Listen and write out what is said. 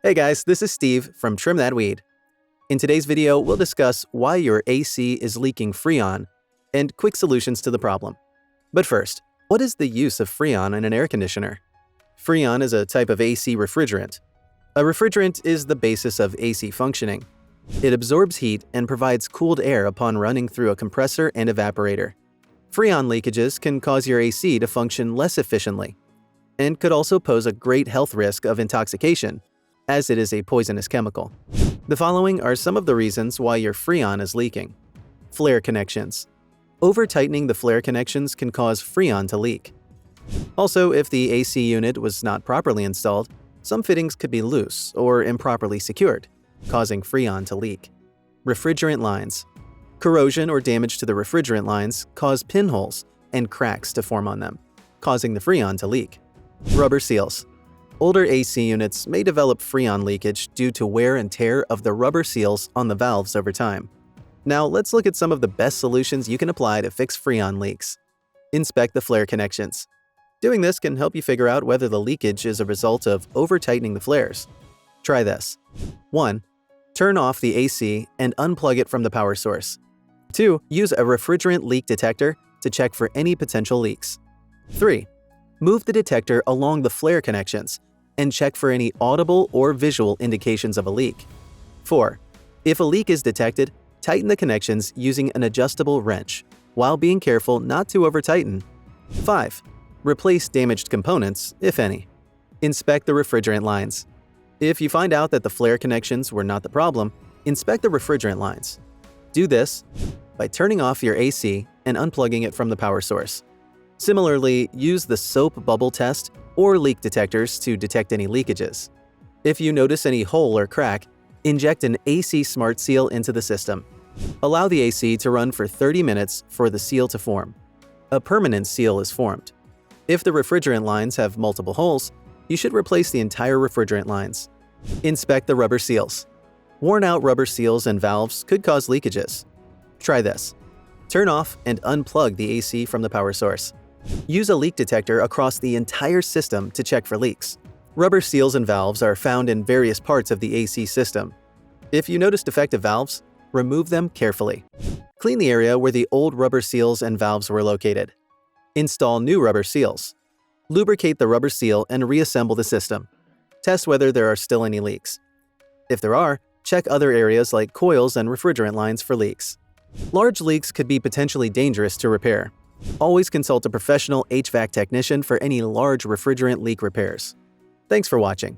Hey guys, this is Steve from Trim That Weed. In today's video, we'll discuss why your AC is leaking Freon and quick solutions to the problem. But first, what is the use of Freon in an air conditioner? Freon is a type of AC refrigerant. A refrigerant is the basis of AC functioning. It absorbs heat and provides cooled air upon running through a compressor and evaporator. Freon leakages can cause your AC to function less efficiently and could also pose a great health risk of intoxication, as it is a poisonous chemical. The following are some of the reasons why your Freon is leaking. Flare connections. Over-tightening the flare connections can cause Freon to leak. Also, if the AC unit was not properly installed, some fittings could be loose or improperly secured, causing Freon to leak. Refrigerant lines. Corrosion or damage to the refrigerant lines cause pinholes and cracks to form on them, causing the Freon to leak. Rubber seals. Older AC units may develop Freon leakage due to wear and tear of the rubber seals on the valves over time. Now let's look at some of the best solutions you can apply to fix Freon leaks. Inspect the flare connections. Doing this can help you figure out whether the leakage is a result of over-tightening the flares. Try this. 1. Turn off the AC and unplug it from the power source. 2. Use a refrigerant leak detector to check for any potential leaks. 3. Move the detector along the flare connections and check for any audible or visual indications of a leak. 4. If a leak is detected, tighten the connections using an adjustable wrench, while being careful not to over-tighten. 5. Replace damaged components, if any. Inspect the refrigerant lines. If you find out that the flare connections were not the problem, inspect the refrigerant lines. Do this by turning off your AC and unplugging it from the power source. Similarly, use the soap bubble test or leak detectors to detect any leakages. If you notice any hole or crack, inject an AC Smart Seal into the system. Allow the AC to run for 30 minutes for the seal to form. A permanent seal is formed. If the refrigerant lines have multiple holes, you should replace the entire refrigerant lines. Inspect the rubber seals. Worn-out rubber seals and valves could cause leakages. Try this. Turn off and unplug the AC from the power source. Use a leak detector across the entire system to check for leaks. Rubber seals and valves are found in various parts of the AC system. If you notice defective valves, remove them carefully. Clean the area where the old rubber seals and valves were located. Install new rubber seals. Lubricate the rubber seal and reassemble the system. Test whether there are still any leaks. If there are, check other areas like coils and refrigerant lines for leaks. Large leaks could be potentially dangerous to repair. Always consult a professional HVAC technician for any large refrigerant leak repairs. Thanks for watching.